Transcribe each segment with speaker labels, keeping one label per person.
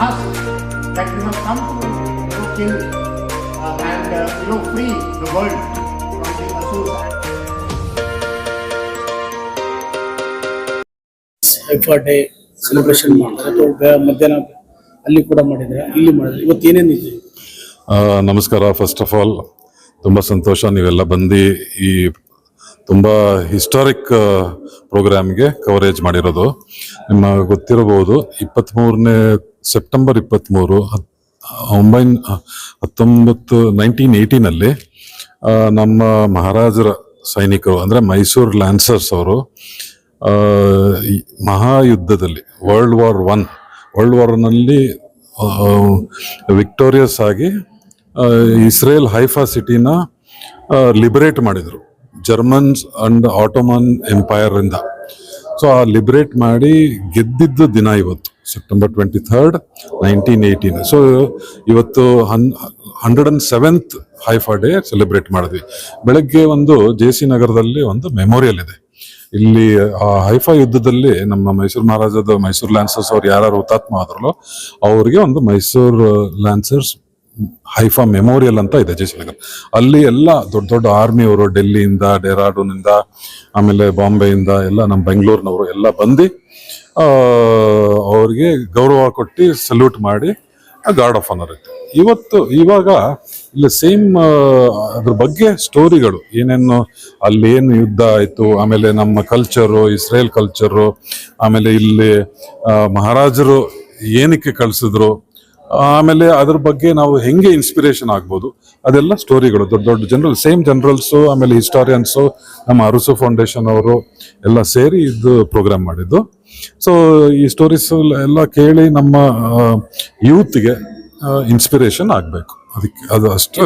Speaker 1: us that you have come to kill and free the world from the Asus.
Speaker 2: Haifa day celebration ಮಾಡ್ತಾರೆ ಅಥವಾ ಮಧ್ಯಾಹ್ನ ಅಲ್ಲಿ ಕೂಡ ಮಾಡಿದ್ದಾರೆ, ಇಲ್ಲಿ ಮಾಡಿದ್ರೆ ಇವತ್ತು ಏನೇನಿದೆ?
Speaker 3: ನಮಸ್ಕಾರ. ಫಸ್ಟ್ ಆಫ್ ಆಲ್ ತುಂಬ ಸಂತೋಷ ನೀವೆಲ್ಲ ಬಂದು ಈ ತುಂಬ ಹಿಸ್ಟಾರಿಕ್ ಪ್ರೋಗ್ರಾಮ್ಗೆ ಕವರೇಜ್ ಮಾಡಿರೋದು. ನಿಮಗೆ ಗೊತ್ತಿರಬಹುದು, 23 ಸೆಪ್ಟೆಂಬರ್ 23 1918 ನಮ್ಮ ಮಹಾರಾಜರ ಸೈನಿಕರು ಅಂದರೆ ಮೈಸೂರು ಲ್ಯಾನ್ಸರ್ಸ್ ಅವರು ಮಹಾಯುದ್ಧದಲ್ಲಿ ವರ್ಲ್ಡ್ ವಾರ್ನಲ್ಲಿ ವಿಕ್ಟೋರಿಯಸ್ ಆಗಿ ಇಸ್ರೇಲ್ ಹೈಫಾ ಸಿಟಿನ ಲಿಬರೇಟ್ ಮಾಡಿದರು ಜರ್ಮನ್ಸ್ ಅಂಡ್ ಆಟೋಮನ್ ಎಂಪೈರ್ ಇಂದ. ಸೊ ಆ ಲಿಬರೇಟ್ ಮಾಡಿ ಗೆದ್ದಿದ್ದ ದಿನ ಇವತ್ತು ಸೆಪ್ಟೆಂಬರ್ 23, 1918. ಸೊ ಇವತ್ತು 107th ಹೈಫಾ ಡೇ ಸೆಲೆಬ್ರೇಟ್ ಮಾಡಿದ್ವಿ. ಬೆಳಗ್ಗೆ ಒಂದು JC ನಗರದಲ್ಲಿ ಒಂದು ಮೆಮೋರಿಯಲ್ ಇದೆ. ಇಲ್ಲಿ ಆ ಹೈಫಾ ಯುದ್ಧದಲ್ಲಿ ನಮ್ಮ ಮೈಸೂರು ಮಹಾರಾಜದ ಮೈಸೂರು ಲ್ಯಾನ್ಸರ್ಸ್ ಅವ್ರು ಯಾರು ಹುತಾತ್ಮ ಆದ್ರಲ್ಲೋ ಅವ್ರಿಗೆ ಒಂದು ಮೈಸೂರು ಲ್ಯಾನ್ಸರ್ಸ್ ಹೈಫಾ ಮೆಮೋರಿಯಲ್ ಅಂತ ಇದೆ JC ನಗರ. ಅಲ್ಲಿ ಎಲ್ಲ ದೊಡ್ಡ ದೊಡ್ಡ ಆರ್ಮಿಯವರು ಡೆಲ್ಲಿಯಿಂದ, ಡೆಹ್ರಾಡೂನಿಂದ, ಆಮೇಲೆ ಬಾಂಬೆಯಿಂದ ಎಲ್ಲ ನಮ್ಮ ಬೆಂಗಳೂರಿನವರು ಎಲ್ಲ ಬಂದು ಅವ್ರಿಗೆ ಗೌರವ ಕೊಟ್ಟು ಸಲ್ಯೂಟ್ ಮಾಡಿ ಗಾರ್ಡ್ ಆಫ್ ಆನರ್ ಇತ್ತು. ಇವಾಗ ಇಲ್ಲಿ ಸೇಮ್ ಅದ್ರ ಬಗ್ಗೆ ಸ್ಟೋರಿಗಳು ಏನೇನು ಅಲ್ಲಿ ಏನು ಯುದ್ಧ ಆಯ್ತು, ಆಮೇಲೆ ನಮ್ಮ ಕಲ್ಚರು, ಇಸ್ರೇಲ್ ಕಲ್ಚರು, ಆಮೇಲೆ ಇಲ್ಲಿ ಮಹಾರಾಜರು ಏನಕ್ಕೆ ಕಳಿಸಿದ್ರು, ಆಮೇಲೆ ಅದ್ರ ಬಗ್ಗೆ ನಾವು ಹೆಂಗೆ ಇನ್ಸ್ಪಿರೇಷನ್ ಆಗ್ಬೋದು, ಅದೆಲ್ಲ ಸ್ಟೋರಿಗಳು. ದೊಡ್ಡ ದೊಡ್ಡ ಜನರಲ್ಸು, ಆಮೇಲೆ ಹಿಸ್ಟಾರಿಯನ್ಸು, ನಮ್ಮ ಅರಸು ಫೌಂಡೇಶನ್ ಅವರು ಎಲ್ಲ ಸೇರಿ ಇದು ಪ್ರೋಗ್ರಾಮ್ ಮಾಡಿದ್ದು. ಸೊ ಈ ಸ್ಟೋರೀಸ್ ಎಲ್ಲ ಕೇಳಿ ನಮ್ಮ ಯೂತ್ಗೆ ಇನ್ಸ್ಪಿರೇಷನ್ ಆಗಬೇಕು. ಅದಕ್ಕೆ ಅದು ಅಷ್ಟು.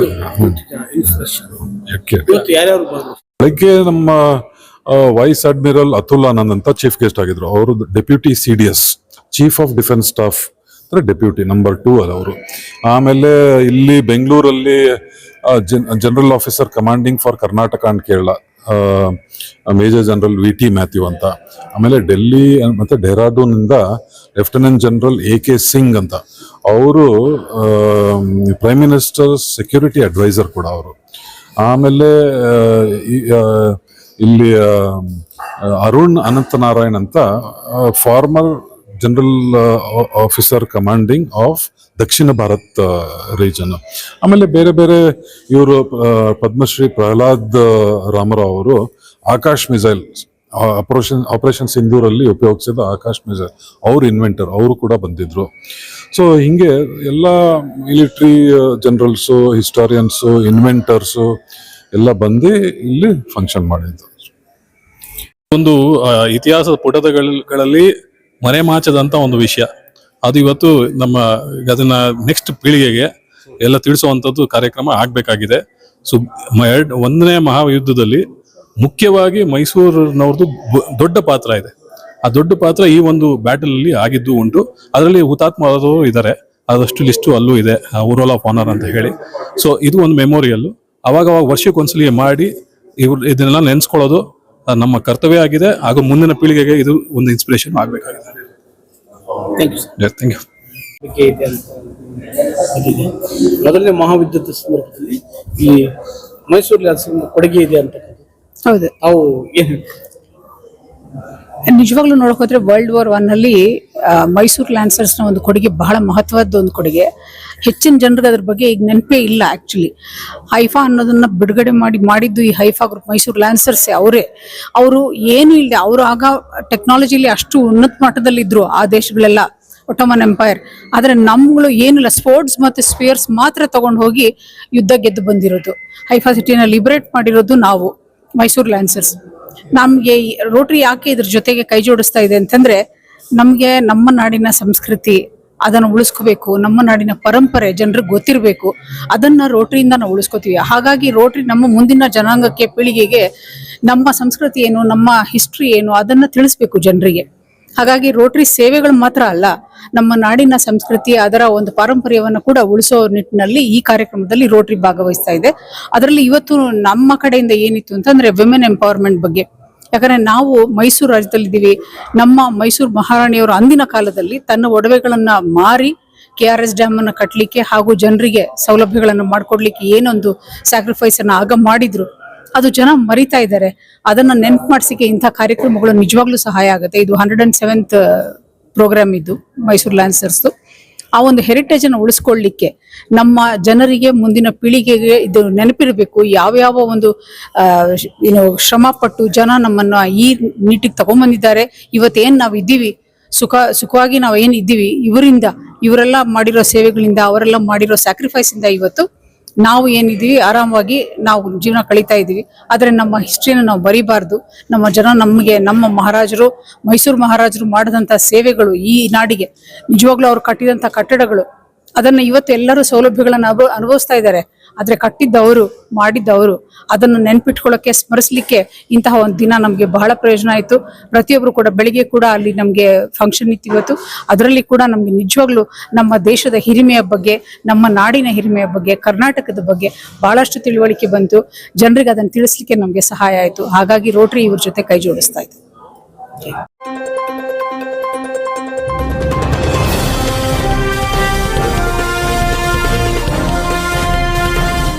Speaker 3: ಬೆಳಗ್ಗೆ ನಮ್ಮ ವೈಸ್ ಅಡ್ಮಿರಲ್ ಅತುಲ್ ಆನಂದ್ ಅಂತ ಚೀಫ್ ಗೆಸ್ಟ್ ಆಗಿದ್ರು. ಅವರು deputy CDS, chief of defence staff ಅಂದ್ರೆ ಡೆಪ್ಯೂಟಿ ನಂಬರ್ 2 ಅವರು. ಆಮೇಲೆ ಇಲ್ಲಿ ಬೆಂಗಳೂರಲ್ಲಿ general officer commanding for Karnataka and Kerala major general VT Mathew ಅಂತ. ಆಮೇಲೆ ಡೆಲ್ಲಿ ಮತ್ತೆ ಡೆಹ್ರಾಡೂನ್ ಇಂದ ಲೆಫ್ಟಿನೆಂಟ್ ಜನರಲ್ AK ಸಿಂಗ್ ಅಂತ, ಅವರು ಪ್ರೈಮ್ ಮಿನಿಸ್ಟರ್ ಸೆಕ್ಯೂರಿಟಿ ಅಡ್ವೈಸರ್ ಕೂಡ ಅವರು. ಆಮೇಲೆ ಇಲ್ಲಿ ಅರುಣ್ ಅನಂತನಾರಾಯಣ್ ಅಂತ farmer general officer commanding of Dakshina Bharat region. ಆಮೇಲೆ ಬೇರೆ ಬೇರೆ ಇವರು ಪದ್ಮಶ್ರೀ ಪ್ರಹ್ಲಾದ್ ರಾಮರಾವ್ ಅವರು ಆಕಾಶ್ ಮಿಸೈಲ್ ಆಪರೇಷನ್ ಸಿಂಧೂರಲ್ಲಿ ಉಪಯೋಗಿಸಿದ ಆಕಾಶ್ ಮಿಸೈಲ್ ಅವ್ರ ಇನ್ವೆಂಟರ್, ಅವರು ಕೂಡ ಬಂದಿದ್ರು. ಸೊ ಹಿಂಗೆ ಎಲ್ಲ ಮಿಲಿಟರಿ ಜನರಲ್ಸು, ಹಿಸ್ಟಾರಿಯನ್ಸು, ಇನ್ವೆಂಟರ್ಸು ಎಲ್ಲ ಬಂದು ಇಲ್ಲಿ ಫಂಕ್ಷನ್ ಮಾಡಿದ್ರು.
Speaker 4: ಒಂದು ಇತಿಹಾಸದ ಪುಟಗಳಲ್ಲಿ ಮರೆಮಾಚದಂತ ಒಂದು ವಿಷಯ ಅದು ಇವತ್ತು ಅದನ್ನ ನೆಕ್ಸ್ಟ್ ಪೀಳಿಗೆಗೆ ಎಲ್ಲ ತಿಳಿಸುವಂತದ್ದು ಕಾರ್ಯಕ್ರಮ ಆಗ್ಬೇಕಾಗಿದೆ. ಸೊ 1ನೇ ಮಹಾಯುದ್ಧದಲ್ಲಿ ಮುಖ್ಯವಾಗಿ ಮೈಸೂರಿನವ್ರದ್ದು ದೊಡ್ಡ ಪಾತ್ರ ಇದೆ. ಆ ದೊಡ್ಡ ಪಾತ್ರ ಈ ಒಂದು ಬ್ಯಾಟಲ್ ಅಲ್ಲಿ ಆಗಿದ್ದು ಉಂಟು. ಅದರಲ್ಲಿ ಹುತಾತ್ಮರು ಇದ್ದಾರೆ, ಅದಷ್ಟು ಲಿಸ್ಟು ಅಲ್ಲೂ ಇದೆ, ರೋಲ್ ಆಫ್ ಆನರ್ ಅಂತ ಹೇಳಿ. ಸೊ ಇದು ಒಂದು ಮೆಮೋರಿಯಲ್ ಅವಾಗ ವರ್ಷಕ್ಕೊಂದ್ಸಲಿ ಮಾಡಿ ಇದನ್ನೆಲ್ಲ ನೆನೆಸ್ಕೊಳ್ಳೋದು ನಮ್ಮ ಕರ್ತವ್ಯ ಆಗಿದೆ. ಹಾಗೂ ಮುಂದಿನ ಪೀಳಿಗೆಗೆ ಇದು ಒಂದು ಇನ್ಸ್ಪಿರೇಷನ್ ಆಗಬೇಕಾಗಿದೆ. Thank you.
Speaker 2: ಮೊದಲನೇ ಮಹಾಯುದ್ಧದ ಸಂದರ್ಭದಲ್ಲಿ ಈ ಮೈಸೂರು ಲ್ಯಾನ್ಸರ್ಸ್ ಕೊಡುಗೆ ಇದೆ ಅಂತ.
Speaker 5: ಹೌದು,
Speaker 2: ಅವು ಏನು
Speaker 5: ನಿಜವಾಗ್ಲೂ ನೋಡಕ್ ಹೋದ್ರೆ World War I ಅಲ್ಲಿ ಮೈಸೂರು ಲ್ಯಾನ್ಸರ್ಸ್ ನ ಒಂದು ಕೊಡುಗೆ ಬಹಳ ಮಹತ್ವದ ಒಂದು ಕೊಡುಗೆ. ಹೆಚ್ಚಿನ ಜನರಿಗೆ ಅದ್ರ ಬಗ್ಗೆ ಈಗ ನೆನಪೇ ಇಲ್ಲ. ಆಕ್ಚುಲಿ ಹೈಫಾ ಅನ್ನೋದನ್ನ ಬಿಡುಗಡೆ ಮಾಡಿದ್ದು ಈ ಹೈಫಾ ಗ್ರೂಪ್, ಮೈಸೂರು ಲ್ಯಾನ್ಸರ್ಸ್ ಅವರೇ. ಅವರು ಏನು ಇಲ್ಲದೆ, ಅವರು ಆಗ ಟೆಕ್ನಾಲಜಿಲಿ ಅಷ್ಟು ಉನ್ನತ ಮಟ್ಟದಲ್ಲಿ ಇದ್ರು ಆ ದೇಶಗಳೆಲ್ಲ, ಒಟೋಮನ್ ಎಂಪೈರ್. ಆದ್ರೆ ನಮ್ಗಳು ಏನಿಲ್ಲ, ಸ್ಪೋರ್ಟ್ಸ್ ಮತ್ತೆ ಸ್ಪಿಯರ್ಸ್ ಮಾತ್ರ ತಗೊಂಡು ಹೋಗಿ ಯುದ್ಧ ಗೆದ್ದು ಬಂದಿರೋದು. ಹೈಫಾ ಸಿಟಿನ ಲಿಬರೇಟ್ ಮಾಡಿರೋದು ನಾವು ಮೈಸೂರು ಲ್ಯಾನ್ಸರ್ಸ್. ನಮ್ಗೆ ರೋಟರಿ ಯಾಕೆ ಇದ್ರ ಜೊತೆಗೆ ಕೈ ಜೋಡಿಸ್ತಾ ಇದೆ ಅಂತಂದ್ರೆ, ನಮ್ಗೆ ನಮ್ಮ ನಾಡಿನ ಸಂಸ್ಕೃತಿ ಅದನ್ನು ಉಳಿಸ್ಕೋಬೇಕು, ನಮ್ಮ ನಾಡಿನ ಪರಂಪರೆ ಜನರಿಗೆ ಗೊತ್ತಿರಬೇಕು. ಅದನ್ನ ರೋಟರಿಯಿಂದ ನಾವು ಉಳಿಸ್ಕೋತೀವಿ. ಹಾಗಾಗಿ ರೋಟರಿ ನಮ್ಮ ಮುಂದಿನ ಜನಾಂಗಕ್ಕೆ, ಪೀಳಿಗೆಗೆ ನಮ್ಮ ಸಂಸ್ಕೃತಿ ಏನು, ನಮ್ಮ ಹಿಸ್ಟ್ರಿ ಏನು ಅದನ್ನ ತಿಳಿಸ್ಬೇಕು ಜನರಿಗೆ. ಹಾಗಾಗಿ ರೋಟರಿ ಸೇವೆಗಳು ಮಾತ್ರ ಅಲ್ಲ, ನಮ್ಮ ನಾಡಿನ ಸಂಸ್ಕೃತಿ, ಅದರ ಒಂದು ಪಾರಂಪರ್ಯವನ್ನು ಕೂಡ ಉಳಿಸೋ ನಿಟ್ಟಿನಲ್ಲಿ ಈ ಕಾರ್ಯಕ್ರಮದಲ್ಲಿ ರೋಟರಿ ಭಾಗವಹಿಸ್ತಾ ಇದೆ. ಅದರಲ್ಲಿ ಇವತ್ತು ನಮ್ಮ ಕಡೆಯಿಂದ ಏನಿತ್ತು ಅಂತಂದ್ರೆ ವಿಮೆನ್ ಎಂಪವರ್ಮೆಂಟ್ ಬಗ್ಗೆ. ಯಾಕಂದ್ರೆ ನಾವು ಮೈಸೂರು ರಾಜ್ಯದಲ್ಲಿದ್ದೀವಿ. ನಮ್ಮ ಮೈಸೂರು ಮಹಾರಾಣಿಯವರು ಅಂದಿನ ಕಾಲದಲ್ಲಿ ತನ್ನ ಒಡವೆಗಳನ್ನ ಮಾರಿ KRS ಡ್ಯಾಮ್ ಅನ್ನು ಕಟ್ಟಲಿಕ್ಕೆ ಹಾಗೂ ಜನರಿಗೆ ಸೌಲಭ್ಯಗಳನ್ನು ಮಾಡಿಕೊಡ್ಲಿಕ್ಕೆ ಏನೊಂದು ಸ್ಯಾಕ್ರಿಫೈಸ್ ಅನ್ನು ಆಗ ಮಾಡಿದ್ರು, ಅದು ಜನ ಮರಿತಾ ಇದ್ದಾರೆ. ಅದನ್ನ ನೆನ್ಪು ಮಾಡಿಸಿಕೆ ಇಂಥ ಕಾರ್ಯಕ್ರಮಗಳು ನಿಜವಾಗ್ಲೂ ಸಹಾಯ ಆಗುತ್ತೆ. ಇದು 107th ಪ್ರೋಗ್ರಾಮ್ ಇದ್ದು ಮೈಸೂರು ಲ್ಯಾನ್ಸರ್ಸ್ದು. ಆ ಒಂದು ಹೆರಿಟೇಜ್ ಅನ್ನು ಉಳಿಸ್ಕೊಳ್ಳಿಕ್ಕೆ ನಮ್ಮ ಜನರಿಗೆ, ಮುಂದಿನ ಪೀಳಿಗೆಗೆ ಇದು ನೆನಪಿರಬೇಕು. ಯಾವ್ಯಾವ ಒಂದು ಶ್ರಮ ಪಟ್ಟು ಜನ ನಮ್ಮನ್ನ ಈ ನೀಟಿಗೆ ತಗೊಂಡ್ಬಂದಿದ್ದಾರೆ. ಇವತ್ತೇನ್ ನಾವು ಇದ್ದೀವಿ, ಸುಖವಾಗಿ ನಾವು ಏನ್ ಇದ್ದೀವಿ, ಇವರೆಲ್ಲ ಮಾಡಿರೋ ಸೇವೆಗಳಿಂದ, ಅವರೆಲ್ಲ ಮಾಡಿರೋ ಸ್ಯಾಕ್ರಿಫೈಸ್ ಇಂದ ಇವತ್ತು ನಾವು ಏನಿದೀವಿ ಆರಾಮವಾಗಿ ನಾವು ಜೀವನ ಕಳೀತಾ ಇದೀವಿ. ಆದ್ರೆ ನಮ್ಮ ಹಿಸ್ಟ್ರಿನ ನಾವು ಬರಿಬಾರ್ದು. ನಮ್ಮ ಜನ ನಮ್ಮ ಮಹಾರಾಜರು, ಮೈಸೂರು ಮಹಾರಾಜರು ಮಾಡಿದಂತ ಸೇವೆಗಳು, ಈ ನಾಡಿಗೆ ನಿಜವಾಗ್ಲೂ ಅವ್ರು ಕಟ್ಟಿದಂತ ಕಟ್ಟಡಗಳು, ಅದನ್ನ ಇವತ್ತು ಎಲ್ಲರೂ ಸೌಲಭ್ಯಗಳನ್ನ ಅನುಭವಿಸ್ತಾ ಇದ್ದಾರೆ. ಆದ್ರೆ ಕಟ್ಟಿದ್ದವರು, ಮಾಡಿದ್ದವರು. ಅದನ್ನು ನೆನ್ಪಿಟ್ಕೊಳ್ಳೋಕೆ, ಸ್ಮರಿಸಲಿಕ್ಕೆ ಇಂತಹ ಒಂದು ದಿನ ನಮ್ಗೆ ಬಹಳ ಪ್ರಯೋಜನ ಆಯ್ತು. ಪ್ರತಿಯೊಬ್ರು ಕೂಡ ಬೆಳಿಗ್ಗೆ ಕೂಡ ಅಲ್ಲಿ ನಮ್ಗೆ ಫಂಕ್ಷನ್ ಇತ್ತು ಇವತ್ತು. ಅದರಲ್ಲಿ ಕೂಡ ನಮ್ಗೆ ನಿಜವಾಗ್ಲೂ ನಮ್ಮ ದೇಶದ ಹಿರಿಮೆಯ ಬಗ್ಗೆ, ನಮ್ಮ ನಾಡಿನ ಹಿರಿಮೆಯ ಬಗ್ಗೆ, ಕರ್ನಾಟಕದ ಬಗ್ಗೆ ಬಹಳಷ್ಟು ತಿಳುವಳಿಕೆ ಬಂತು. ಜನರಿಗೆ ಅದನ್ನು ತಿಳಿಸ್ಲಿಕ್ಕೆ ನಮ್ಗೆ ಸಹಾಯ ಆಯ್ತು. ಹಾಗಾಗಿ ರೋಟರಿ ಇವ್ರ ಜೊತೆ ಕೈ ಜೋಡಿಸ್ತಾ ಇತ್ತು.